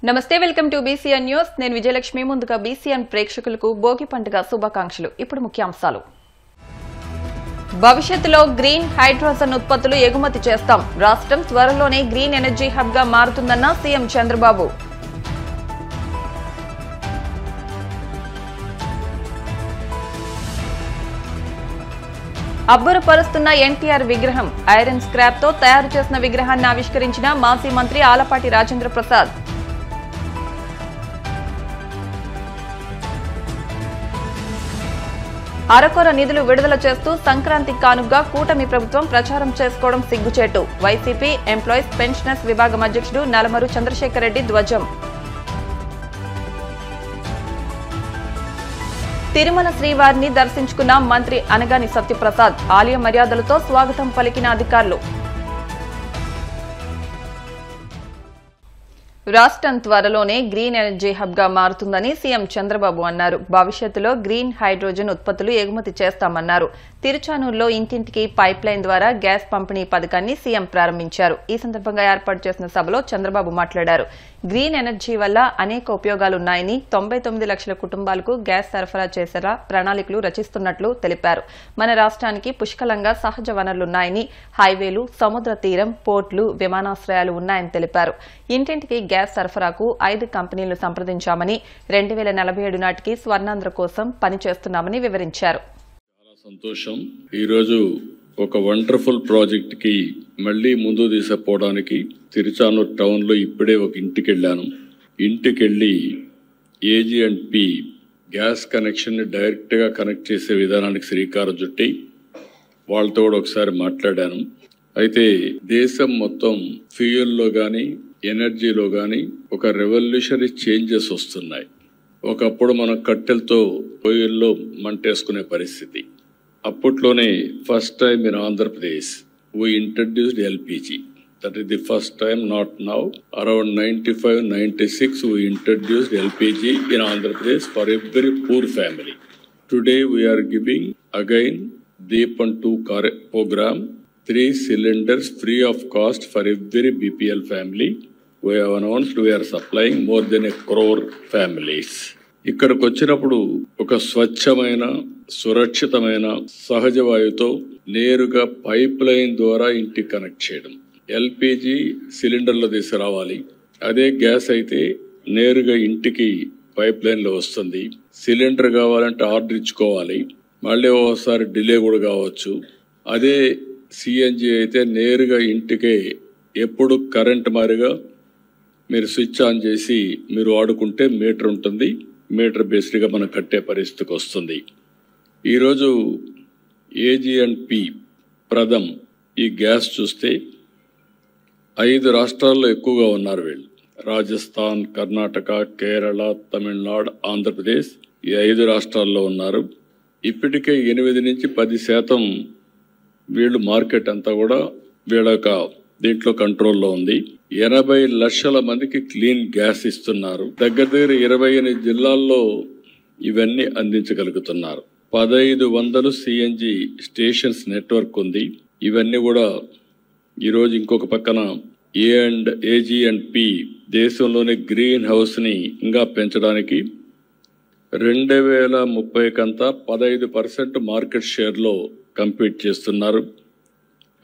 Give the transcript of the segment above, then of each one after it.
నమస్తే welcome to BCN news నేను విజయలక్ష్మి ముందుగా బీసీఎన్ ప్రేక్షకులకు భోగి పండుగ శుభాకాంక్షలు ఇప్పుడు ముఖ్యాంశాలు భవిష్యత్తులో గ్రీన్ హైడ్రోజన్ ఉత్పత్తులు ఎగుమతి చేస్తాం రాష్ట్రం త్వరలోనే గ్రీన్ ఎనర్జీ హబ్ గా మారుతుందన్న సీఎం చంద్రబాబు అబ్బురపరుస్తున్న ఎన్టీఆర్ విగ్రహం ఐరన్ స్క్రాప్ తో తయారు చేసిన విగ్రహాన్ని ఆవిష్కరించిన మాజీ మంత్రి ఆలపాటి రాజేంద్ర ప్రసాద్ అరకొర నిధులు విడుదల చేస్తూ సంక్రాంతి కానుగ్గా కూటమి ప్రభుత్వం ప్రచారం చేసుకోవడం సిగ్గుచేటు వైసీపీ ఎంప్లాయీస్ పెన్షనర్స్ విభాగం అధ్యక్షుడు నలమరు చంద్రశేఖర్ రెడ్డి ధ్వజం తిరుమల శ్రీవారిని దర్శించుకున్న మంత్రి అనగాని సత్యప్రసాద్ ఆలయ మర్యాదలతో స్వాగతం పలికిన అధికారులు రాష్ట్రం త్వరలోనే గ్రీన్ ఎనర్జీ హబ్ గా మారుతుందని సీఎం చంద్రబాబు అన్నారు భవిష్యత్తులో గ్రీన్ హైడ్రోజన్ ఉత్పత్తులు ఎగుమతి చేస్తామన్నారు తిరుచానూరులో ఇంటింటికి పైప్ లైన్ ద్వారా గ్యాస్ పంపిణీ పథకాన్ని సీఎం ప్రారంభించారు ఈ సందర్భంగా ఏర్పాటు చేసిన సభలో చంద్రబాబు మాట్లాడారు గ్రీన్ ఎనర్జీ వల్ల అనేక ఉపయోగాలున్నాయని 99 లక్షల కుటుంబాలకు గ్యాస్ సరఫరా చేసేలా ప్రణాళికలు రచిస్తున్నట్లు తెలిపారు మన రాష్ట్రానికి పుష్కలంగా సహజ వనరులున్నాయని హైవేలు సముద్ర తీరం పోర్టులు విమానాశ్రయాలు ఉన్నాయని తెలిపారు ఇంటింటికి గ్యాస్ సరఫరాకు 5 కంపెనీలను సంప్రదించామని 2047 నాటికి స్వర్ణాంధ్ర కోసం పనిచేస్తున్నామని వివరించారు చాలా సంతోషం ఈరోజు ఒక వండర్ఫుల్ ప్రాజెక్ట్ కి మళ్లీ ముందు తీసుకుపోవడానికి తిరుచానూరు టౌన్ లో ఇప్పుడే ఒక ఇంటికి వెళ్ళాను ఇంటికెళ్ళి AG&P గ్యాస్ కనెక్షన్ ని డైరెక్ట్ గా కనెక్ట్ చేసే విధానానికి శ్రీకారం చుట్టి వాళ్ళతో కూడా ఒకసారి మాట్లాడాను అయితే దేశం మొత్తం ఫ్యూయల్ లో గాని ఎనర్జీలో గాని ఒక రెవల్యూషనరీ చేంజెస్ వస్తున్నాయి ఒకప్పుడు మనం కట్టెలతో పొయ్యిల్లో మంటేసుకునే పరిస్థితి అప్పట్లోనే first time in Andhra Pradesh we introduced LPG. That is the first time, not now. Around 95-96 we introduced LPG in Andhra Pradesh for every poor family. Today we are giving again Deepan 2 program 3 cylinders free of cost for every BPL family. We have announced we are supplying more than 1 crore families. ఇక్కడికి వచ్చినప్పుడు ఒక స్వచ్ఛమైన సురక్షితమైన సహజ వాయువుతో నేరుగా pipe line ద్వారా ఇంటికి connect చేయడం ఎల్పిజి సిలిండర్లో తీసుకురావాలి అదే గ్యాస్ అయితే నేరుగా ఇంటికి పైప్ లైన్ లో వస్తుంది సిలిండర్ కావాలంటే ఆర్డర్ ఇచ్చుకోవాలి మళ్ళీ ఓసారి డిలే కూడా కావచ్చు అదే సిఎన్జి అయితే నేరుగా ఇంటికే ఎప్పుడు కరెంట్ మారిగా మీరు స్విచ్ ఆన్ చేసి మీరు వాడుకుంటే మీటర్ ఉంటుంది మీటర్ బేస్డ్గా మనం కట్టే పరిస్థితికి వస్తుంది ఈరోజు AG&P ప్రథమ్ ఈ గ్యాస్ చూస్తే 5 రాష్ట్రాల్లో ఎక్కువగా ఉన్నారు వీళ్ళు రాజస్థాన్ కర్ణాటక కేరళ తమిళనాడు ఆంధ్రప్రదేశ్ ఈ 5 రాష్ట్రాల్లో ఉన్నారు ఇప్పటికే 8-10% వీళ్ళు మార్కెట్ అంతా కూడా వీళ్ళ దీంట్లో కంట్రోల్లో ఉంది 80 లక్షల మందికి క్లీన్ గ్యాస్ ఇస్తున్నారు దగ్గర 28 జిల్లాల్లో ఇవన్నీ అందించగలుగుతున్నారు 1500 సిఎన్జి స్టేషన్స్ నెట్వర్క్ ఉంది ఇవన్నీ కూడా ఈరోజు ఇంకొక పక్కన AG&P దేశంలోని గ్రీన్ హౌస్ ని ఇంకా పెంచడానికి 2030 కంతా 15% మార్కెట్ షేర్ లో కంపీట్ చేస్తున్నారు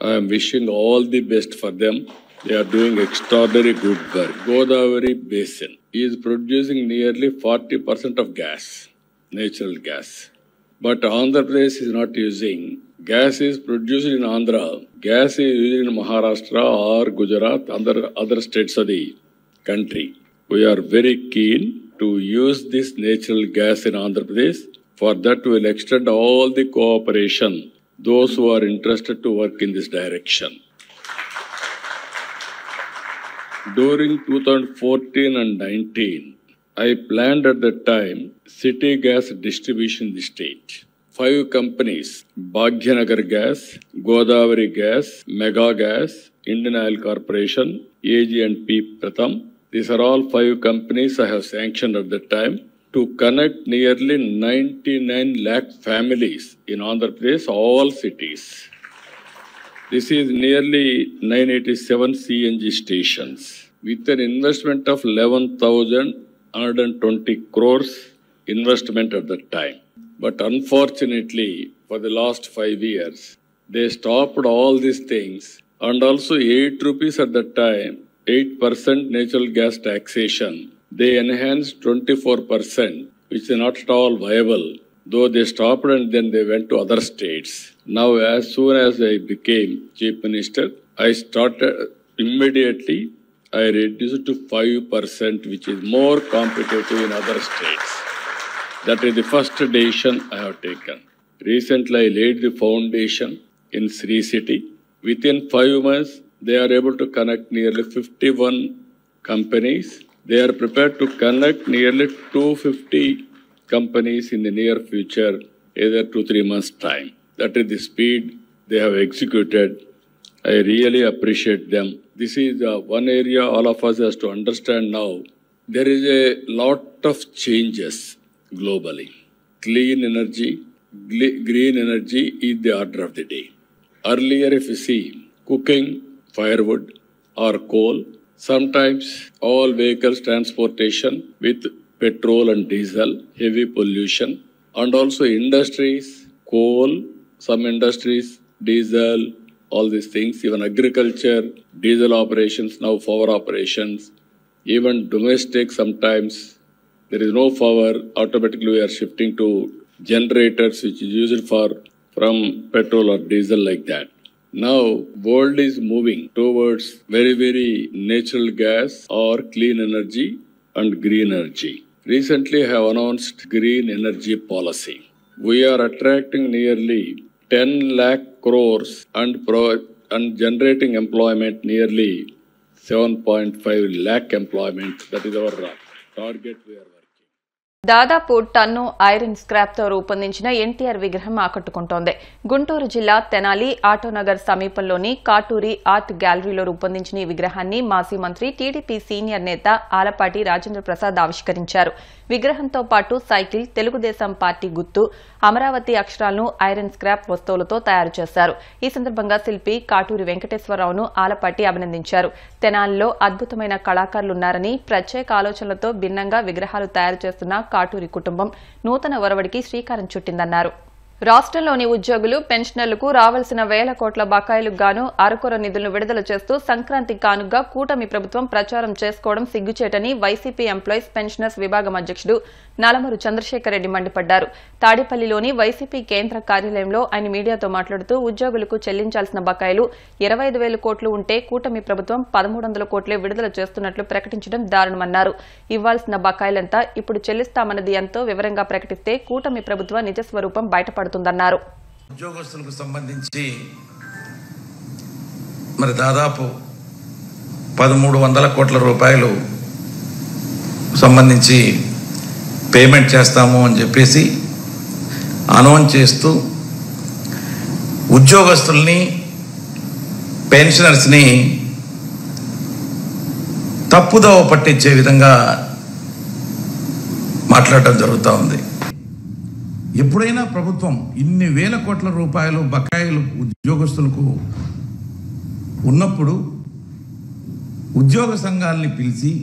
I'm wishing all the best for them they are doing extraordinary good work. Godavari Basin is producing nearly 40% of gas, natural gas. But Andhra Pradesh is not using. Gas is produced in Andhra. Gas is used in Maharashtra or Gujarat, other states of the country. We are very keen to use this natural gas in Andhra Pradesh. For that, we will extend all the cooperation. Those who are interested to work in this direction. During 2014 and 19, I planned at that time city gas distribution in the state. 5 companies, Bhagyanagar Gas, Godavari Gas, Mega Gas, Indian Oil Corporation, AG&P Pratham. These are all 5 companies I have sanctioned at that time to connect nearly 99 lakh families in Andhra Pradesh, all cities. This is nearly 987 CNG stations. with an investment of 11,120 crores investment at that time. But unfortunately, for the last 5 years, they stopped all these things, and also 8 rupees at that time, 8% natural gas taxation. They enhanced 24%, which is not at all viable. Though they stopped and then they went to other states. Now, as soon as I became Chief Minister, I started immediately, I reduced to 5%, which is more competitive in other states. That is the first decision I have taken. Recently, I laid the foundation in Sri City. Within 5 months, they are able to connect nearly 51 companies. They are prepared to connect nearly 250 companies in the near future, either 2-3 months' time. That is the speed they have executed. I really appreciate them. This is one area all of us has to understand now. There is a lot of changes globally. Clean energy, green energy is the order of the day. Earlier, if you see cooking, firewood or coal, sometimes all vehicles transportation with petrol and diesel, heavy pollution, and also industries, coal, some industries, diesel, all these things, even agriculture, diesel operations, now power operations, even domestic sometimes, there is no power, automatically we are shifting to generators which is used from petrol or diesel like that. Now, world is moving towards very, very natural gas or clean energy and green energy. Recently, I have announced green energy policy. We are attracting nearly 10 lakh crores and generating employment nearly 7.5 lakh employment. That is our target we are working. దాదాపు ton iron scrap తో రూపొందించిన ఎన్టీఆర్ విగ్రహం ఆకట్టుకుంటోంది. గుంటూరు జిల్లా తెనాలి ఆటోనగర్ సమీపంలోని Katuri art గ్యాలరీలో రూపొందించిన ఈ విగ్రహాన్ని మాజీ మంత్రి టీడీపీ సీనియర్ నేత ఆలపాటి రాజేంద్ర ప్రసాద్ ఆవిష్కరించారు. విగ్రహంతో పాటు సైకిల్, తెలుగుదేశం పార్టీ గుర్తు, అమరావతి అక్షరాలను ఐరన్ స్క్రాప్ వస్తువులతో తయారు చేశారు. ఈ సందర్భంగా శిల్పి కాటూరి వెంకటేశ్వరరావును ఆలపాటి అభినందించారు. తెనాలిలో అద్భుతమైన కళాకారులున్నారని, ప్రత్యేక ఆలోచనలతో భిన్నంగా విగ్రహాలు తయారు చేస్తున్న కాటూరి కుటుంబం నూతన ఒరవడికి శ్రీకారం చుట్టిందన్నారు. రాష్ట్రంలోని ఉద్యోగులు, పెన్షనర్లకు రావాల్సిన వేల కోట్ల బకాయిలకు గాను అరకొర నిధులను విడుదల చేస్తూ సంక్రాంతి కానుగ్గా కూటమి ప్రభుత్వం ప్రచారం చేసుకోవడం సిగ్గుచేటని వైసీపీ ఎంప్లాయీస్ పెన్షనర్స్ విభాగం అధ్యక్షుడు నలమూరు చంద్రశేఖర్ రెడ్డి మండిపడ్డారు. తాడేపల్లిలోని వైసీపీ కేంద్ర కార్యాలయంలో ఆయన మీడియాతో మాట్లాడుతూ ఉద్యోగులకు చెల్లించాల్సిన బకాయిలు 25,000 కోట్లు ఉంటే కూటమి ప్రభుత్వం 1,300 కోట్లే విడుదల చేస్తున్నట్లు ప్రకటించడం దారుణమన్నారు. ఇవ్వాల్సిన బకాయిలంతా ఇప్పుడు చెల్లిస్తామన్నది ఎంతో వివరంగా ప్రకటిస్తే కూటమి ప్రభుత్వ నిజస్వరూపం బయటపడుతుందన్నారు. ఉద్యోగస్తులకు సంబంధించి మరి దాదాపు 1,300 కోట్ల రూపాయలు సంబంధించి పేమెంట్ చేస్తాము అని చెప్పేసి అనౌన్స్ చేస్తూ ఉద్యోగస్తుల్ని, పెన్షనర్స్ని తప్పుదోవ పట్టించే విధంగా మాట్లాడటం జరుగుతూ ఉంది. ఎప్పుడైనా ప్రభుత్వం ఇన్ని వేల కోట్ల రూపాయలు బకాయిలు ఉద్యోగస్తులకు ఉన్నప్పుడు ఉద్యోగ సంఘాలని పిలిచి,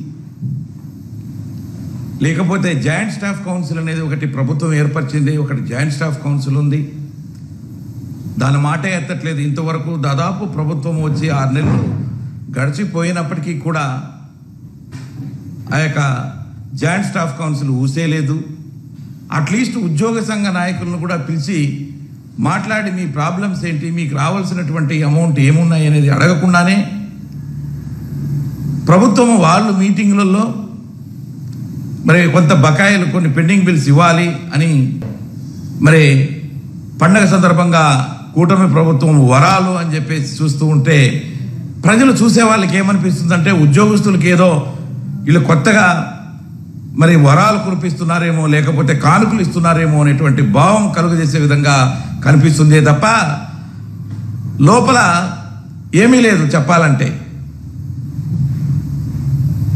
లేకపోతే జాయింట్ స్టాఫ్ కౌన్సిల్ అనేది ఒకటి ప్రభుత్వం ఏర్పరిచింది, ఒకటి జాయింట్ స్టాఫ్ కౌన్సిల్ ఉంది, దాని మాట ఎత్తట్లేదు. ఇంతవరకు దాదాపు ప్రభుత్వం వచ్చి 6 నెలలు గడిచిపోయినప్పటికీ కూడా ఆ యొక్క జాయింట్ స్టాఫ్ కౌన్సిల్ ఊసేలేదు. అట్లీస్ట్ ఉద్యోగ సంఘ నాయకులను కూడా పిలిచి మాట్లాడి మీ ప్రాబ్లమ్స్ ఏంటి, మీకు రావాల్సినటువంటి అమౌంట్ ఏమున్నాయి అనేది అడగకుండానే ప్రభుత్వం వాళ్ళు మీటింగులలో మరి కొంత బకాయిలు, కొన్ని పెండింగ్ బిల్స్ ఇవ్వాలి అని మరి పండగ సందర్భంగా కూటమి ప్రభుత్వం వరాలు అని చెప్పేసి చూస్తూ ఉంటే ప్రజలు చూసే వాళ్ళకి ఏమనిపిస్తుందంటే ఉద్యోగస్తులకి ఏదో వీళ్ళు కొత్తగా మరి వరాలు కురిపిస్తున్నారేమో, లేకపోతే కానుకలు ఇస్తున్నారేమో అనేటువంటి భావం కలుగజేసే విధంగా కనిపిస్తుంది తప్ప లోపల ఏమీ లేదు. చెప్పాలంటే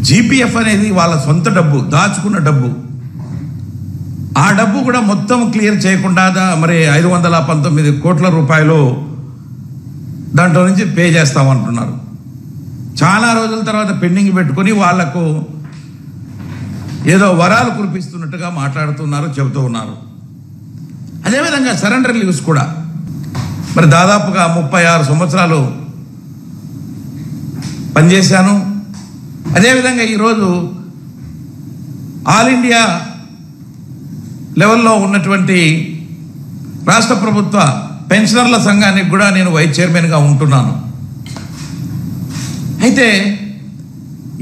జీపీఎఫ్ అనేది వాళ్ళ సొంత డబ్బు, దాచుకున్న డబ్బు. ఆ డబ్బు కూడా మొత్తం క్లియర్ చేయకుండా మరి 519 కోట్ల రూపాయలు దాంట్లో నుంచి పే చేస్తామంటున్నారు. చాలా రోజుల తర్వాత పెండింగ్ పెట్టుకొని వాళ్లకు ఏదో వరాలు కురిపిస్తున్నట్టుగా మాట్లాడుతున్నారు, చెబుతూ ఉన్నారు. అదేవిధంగా సరెండర్ లీవ్స్ కూడా మరి దాదాపుగా 36 సంవత్సరాలు పనిచేశాను. అదేవిధంగా ఈరోజు ఆల్ ఇండియా లెవెల్లో ఉన్నటువంటి రాష్ట్ర ప్రభుత్వ పెన్షనర్ల సంఘానికి కూడా నేను వైస్ చైర్మన్గా ఉంటున్నాను. అయితే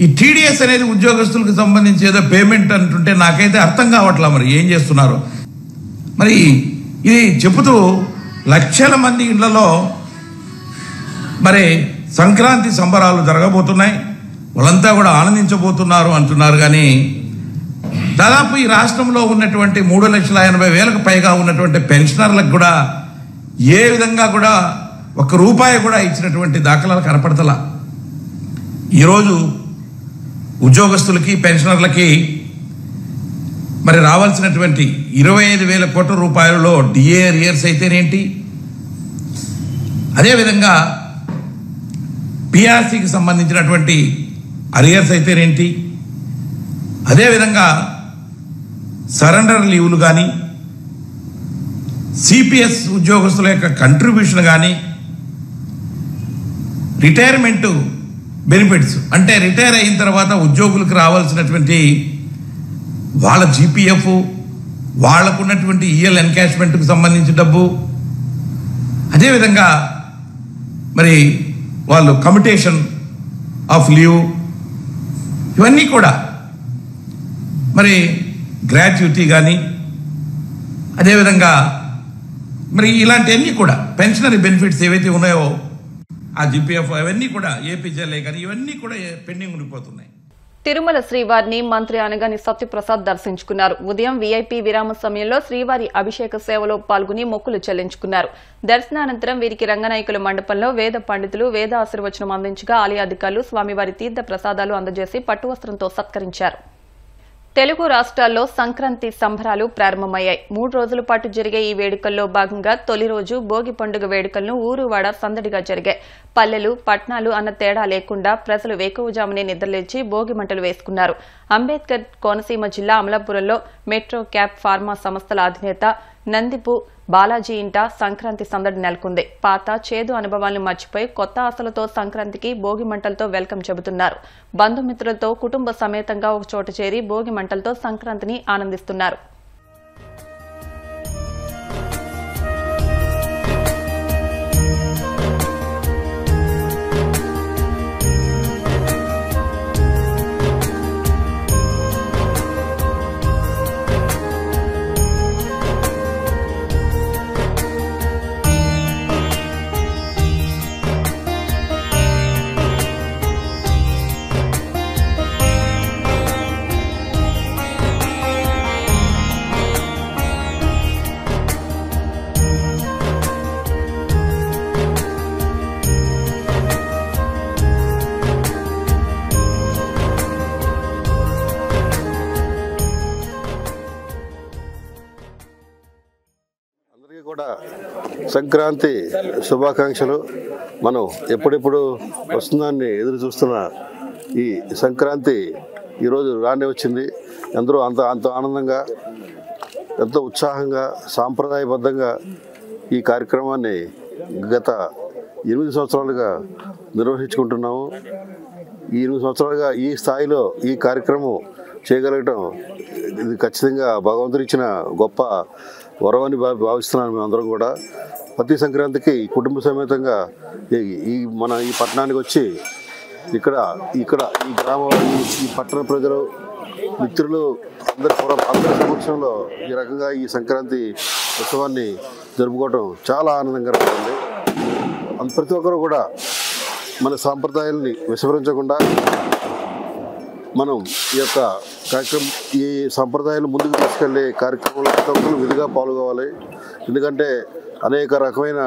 ఈ టీడీఎస్ అనేది ఉద్యోగస్తులకు సంబంధించి ఏదో పేమెంట్ అంటుంటే నాకైతే అర్థం కావట్లా, మరి ఏం చేస్తున్నారు. మరి ఇది చెబుతూ లక్షల మంది ఇళ్లలో మరి సంక్రాంతి సంబరాలు జరగబోతున్నాయి, వాళ్ళంతా కూడా ఆనందించబోతున్నారు అంటున్నారు. కానీ దాదాపు ఈ రాష్ట్రంలో ఉన్నటువంటి 3,80,000కు పైగా ఉన్నటువంటి పెన్షనర్లకు కూడా ఏ విధంగా కూడా ₹1 కూడా ఇచ్చినటువంటి దాఖలాలు కనపడతలా. ఈరోజు ఉద్యోగస్తులకి పెన్షనర్లకి మరి రావాల్సినటువంటి 25,000 కోట్ల రూపాయలలో డిఏ అరియర్స్ అయితేనేంటి, అదేవిధంగా పిఆర్సీకి సంబంధించినటువంటి అరియర్స్ అయితేనేంటి, అదేవిధంగా సరెండర్ లీవులు కానీ, సిపిఎస్ ఉద్యోగస్తుల యొక్క కంట్రిబ్యూషన్ కానీ, రిటైర్మెంట్ బెనిఫిట్స్ అంటే రిటైర్ అయిన తర్వాత ఉద్యోగులకు రావాల్సినటువంటి వాళ్ళ జీపీఎఫ్, వాళ్ళకున్నటువంటి ఈఎల్ ఎన్కాష్మెంట్కి సంబంధించిన డబ్బు, అదేవిధంగా మరి వాళ్ళు కమ్యుటేషన్ ఆఫ్ లీవ్, ఇవన్నీ కూడా మరి గ్రాట్యుటీ కానీ, అదేవిధంగా మరి ఇలాంటివన్నీ కూడా పెన్షనరీ బెనిఫిట్స్ ఏవైతే ఉన్నాయో ఆ జీపీఎఫ్ అవన్నీ కూడా ఏపీజీఎల్ఏ కానీ ఇవన్నీ కూడా పెండింగ్ ఉండిపోతున్నాయి. తిరుమల శ్రీవారిని మంత్రి అనగాని సత్యప్రసాద్ దర్శించుకున్నారు. ఉదయం వీఐపీ విరామ సమయంలో శ్రీవారి అభిషేక సేవలో పాల్గొని మొక్కులు చెల్లించుకున్నారు. దర్శనానంతరం వీరికి రంగనాయకుల మండపంలో వేద పండితులు వేద ఆశీర్వచనం అందించగా ఆలయ అధికారులు స్వామివారి తీర్థ ప్రసాదాలు అందజేసి పట్టువస్త్రంతో సత్కరించారు. తెలుగు రాష్ట్రాల్లో సంక్రాంతి సంబరాలు ప్రారంభమయ్యాయి. 3 రోజుల పాటు జరిగే ఈ వేడుకల్లో భాగంగా తొలి రోజు భోగి పండుగ వేడుకలను ఊరువాడ సందడిగా జరిగాయి. పల్లెలు పట్నాలు అన్న తేడా లేకుండా ప్రజలు వేకువజామునే నిద్రలేచి భోగి మంటలు వేసుకున్నారు. అంబేద్కర్ కోనసీమ జిల్లా అమలాపురంలో మెట్రో క్యాప్ ఫార్మా సంస్థల అధినేత నందిపు బాలాజీ ఇంట సంక్రాంతి సందడి నెలకొంది. పాత చేదు అనుభవాలను మర్చిపోయి కొత్త ఆశలతో సంక్రాంతికి భోగి మంటలతో వెల్కమ్ చెబుతున్నారు. బంధుమిత్రులతో కుటుంబ సమేతంగా ఒక చోట చేరి భోగి మంటలతో సంక్రాంతిని ఆనందిస్తున్నారు. కూడా సంక్రాంతి శుభాకాంక్షలు. మనం ఎప్పుడెప్పుడు వస్తుందాన్ని ఎదురు చూస్తున్న ఈ సంక్రాంతి ఈరోజు రానే వచ్చింది. అందరూ అంత ఆనందంగా, ఎంతో ఉత్సాహంగా, సాంప్రదాయబద్ధంగా ఈ కార్యక్రమాన్ని గత 8 సంవత్సరాలుగా నిర్వహించుకుంటున్నాము. ఈ 8 సంవత్సరాలుగా ఈ స్థాయిలో ఈ కార్యక్రమం చేయగలగటం ఇది ఖచ్చితంగా భగవంతుడు ఇచ్చిన గొప్ప వరమని భావిస్తున్నాను. మేమందరం కూడా ప్రతి సంక్రాంతికి కుటుంబ సమేతంగా ఈ పట్టణానికి వచ్చి ఇక్కడ ఈ గ్రామం, ఈ పట్టణ ప్రజలు, మిత్రులు అందరి సమక్షంలో ఈ రకంగా ఈ సంక్రాంతి ఉత్సవాన్ని జరుపుకోవడం చాలా ఆనందంగా ఉంటుంది. ప్రతి ఒక్కరు కూడా మన సాంప్రదాయాలని విస్మరించకుండా మనం ఈ యొక్క కార్యక్రమం, ఈ సంప్రదాయాలు ముందుకు తీసుకెళ్లే కార్యక్రమంలో ప్రతి ఒక్కరు విధిగా పాల్గొవాలి. ఎందుకంటే అనేక రకమైన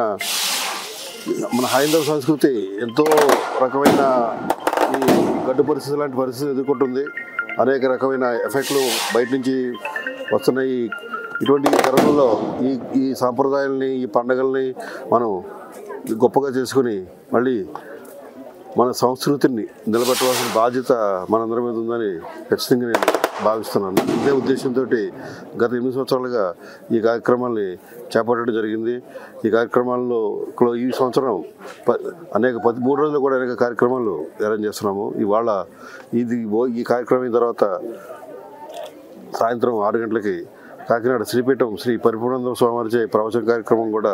మన హైందవ సంస్కృతి ఎంతో రకమైన ఈ గడ్డు పరిస్థితి లాంటి పరిస్థితులు ఎదుర్కొంటుంది. అనేక రకమైన ఎఫెక్ట్లు బయట నుంచి వస్తున్నాయి. ఇటువంటి తరుణంలో ఈ సాంప్రదాయాలని, ఈ పండుగల్ని మనం గొప్పగా చేసుకుని మళ్ళీ మన సంస్కృతిని నిలబెట్టవలసిన బాధ్యత మనందరి మీద ఉందని ఖచ్చితంగా నేను భావిస్తున్నాను. ఇదే ఉద్దేశంతో గత 8 సంవత్సరాలుగా ఈ కార్యక్రమాల్ని చేపట్టడం జరిగింది. ఈ కార్యక్రమాల్లో ఈ సంవత్సరం అనేక 13 రోజులు కూడా అనేక కార్యక్రమాలు అరేంజ్ చేస్తున్నాము. ఇవాళ ఈ కార్యక్రమం తర్వాత సాయంత్రం 6 గంటలకి కాకినాడ శ్రీపీఠం శ్రీ పరిపూర్ణానంద స్వామివారిచే ప్రవచన కార్యక్రమం కూడా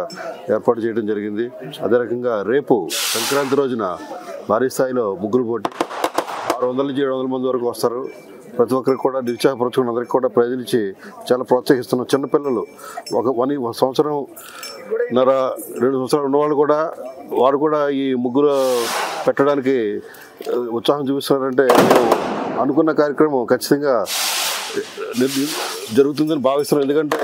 ఏర్పాటు చేయడం జరిగింది. అదే రకంగా రేపు సంక్రాంతి రోజున భారీ స్థాయిలో ముగ్గులు పోటీ 600 నుంచి 700 మంది వరకు వస్తారు. ప్రతి ఒక్కరికి కూడా నిరుత్సాహపరచుకుని అందరికీ కూడా ప్రజలించి చాలా ప్రోత్సహిస్తున్నాం. చిన్నపిల్లలు 1 సంవత్సరం 2 సంవత్సరాలు ఉన్నవాళ్ళు కూడా వారు కూడా ఈ ముగ్గులు పెట్టడానికి ఉత్సాహం చూపిస్తున్నారంటే మేము అనుకున్న కార్యక్రమం ఖచ్చితంగా జరుగుతుందని భావిస్తున్నాం. ఎందుకంటే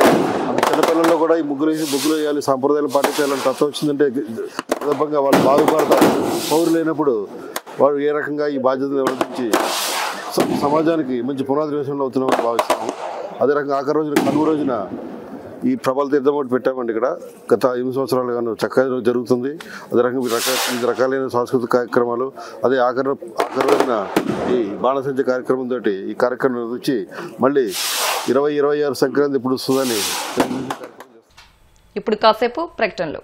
చిన్నపిల్లల్లో కూడా ఈ ముగ్గులు వేయాలి, సాంప్రదాయాలు పాటించాలని తత్వం వచ్చిందంటే సందర్భంగా వాళ్ళు బాగుపడతారు. పౌరులు లేనప్పుడు వారు ఏ రకంగా ఈ బాధ్యతను నిర్వర్తించి సమాజానికి మంచి పునాది వేషంలో అవుతున్నామని భావిస్తున్నాము. అదే రకంగా ఆఖరి రోజున కనుమ రోజున ఈ ప్రభల తీర్థం ఒకటి పెట్టామండి. ఇక్కడ గత 8 సంవత్సరాలుగాను చక్కగా జరుగుతుంది. అదే రకంగా వివిధ రకాలైన సాంస్కృతిక కార్యక్రమాలు, అదే ఆఖరి రోజున ఈ బాణసంచ కార్యక్రమంతో ఈ కార్యక్రమం నిర్వహించి మళ్ళీ 2026 సంక్రాంతి ఇప్పుడు వస్తుందని. ఇప్పుడు కాసేపు ప్రకటనలు.